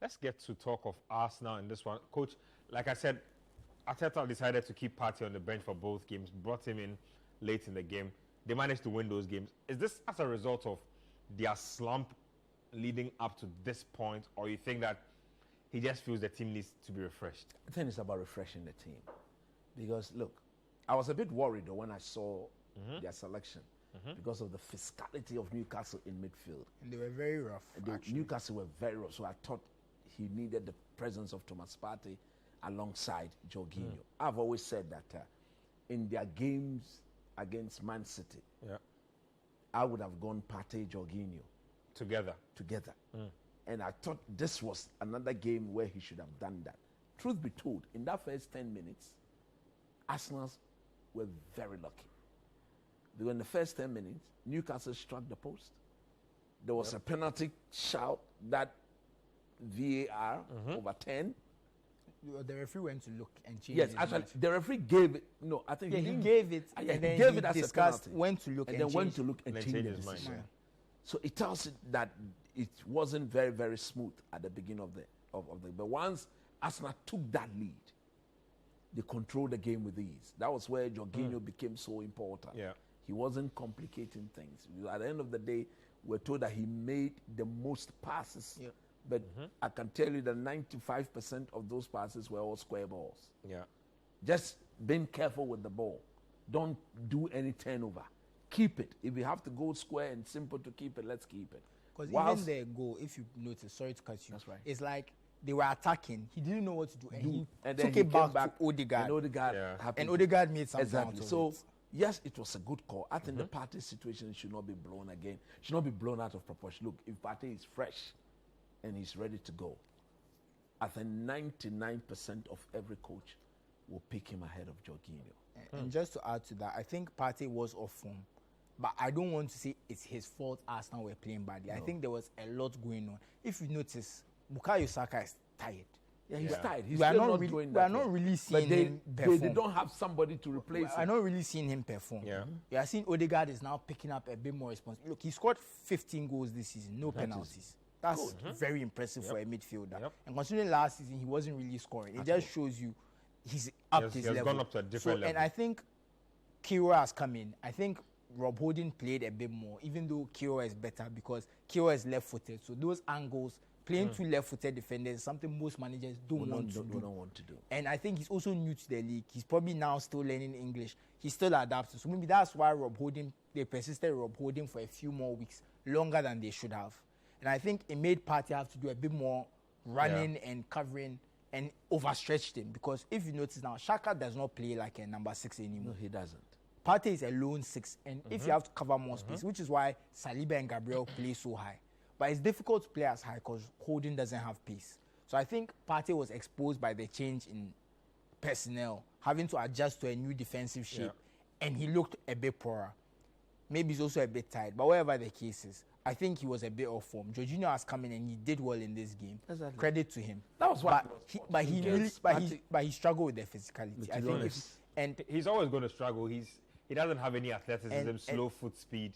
let's get to talk of Arsenal in this one. Coach, like I said, Arteta decided to keep Partey on the bench for both games, brought him in late in the game. They managed to win those games. Is this as a result of their slump leading up to this point, or you think that he just feels the team needs to be refreshed? I think it's about refreshing the team. Because, look, I was a bit worried though when I saw their selection because of the physicality of Newcastle in midfield. And they were very rough. Newcastle were very rough, so I thought he needed the presence of Thomas Partey alongside Jorginho. I've always said that in their games against Man City, I would have gone Partey, Jorginho. Together. And I thought this was another game where he should have done that. Truth be told, in that first 10 minutes, Arsenal were very lucky. Because in the first 10 minutes, Newcastle struck the post. There was a penalty shout that VAR over 10. The referee went to look and change. Yes, actually, the referee gave it. No, I think he gave it, and then he discussed, went to look, and then went to look and changed his mind. So it tells you that it wasn't very, very smooth at the beginning of the. But once Arsenal took that lead, they controlled the game with ease. That was where Jorginho became so important. Yeah. He wasn't complicating things. At the end of the day, we're told that he made the most passes. Yeah. But I can tell you that 95% of those passes were all square balls. Yeah. Just being careful with the ball. Don't do any turnover. Keep it. If you have to go square and simple to keep it, let's keep it. Because even their goal, if you notice, sorry to cut you, that's right. It's like they were attacking. He didn't know what to do, and and took it back to Odegaard. And Odegaard made something out of so, it. Yes, it was a good call. I think the Partey situation should not be blown again. Should not be blown out of proportion. Look, if Partey is fresh and he's ready to go, I think 99% of every coach will pick him ahead of Jorginho. And just to add to that, I think Partey was off form. But I don't want to say it's his fault Arsenal were playing badly. No. I think there was a lot going on. If you notice, Bukayo Saka is tired. Yeah, he's tired. He's we are not really seeing him perform. They don't have somebody to replace him. We are not really seeing him perform. Yeah. We are seeing Odegaard is now picking up a bit more responsibility. Look, he scored 15 goals this season, no penalties. That's very impressive for a midfielder. And considering last season, he wasn't really scoring. It just shows you he's up his level. He has gone up to a different level. And I think Kira has come in. I think Rob Holding played a bit more, even though Kira is better because Kira is left-footed. So those angles, playing two left-footed defenders, is something most managers don't want to do. And I think he's also new to the league. He's probably now still learning English. He's still adapting. So maybe that's why they persisted Rob Holding for a few more weeks, longer than they should have. And I think it made Partey have to do a bit more running and covering and overstretched him. Because if you notice now, Xhaka does not play like a number 6 anymore. No, he doesn't. Partey is a lone 6, and if you have to cover more space, which is why Saliba and Gabriel play so high. But it's difficult to play as high because Holding doesn't have pace. So I think Partey was exposed by the change in personnel, having to adjust to a new defensive shape, and he looked a bit poorer. Maybe he's also a bit tired, but whatever the case is, I think he was a bit off form. Jorginho has come in and he did well in this game. Exactly. Credit to him. That was what. But he struggled with the physicality. And he's always going to struggle. He doesn't have any athleticism, slow foot speed.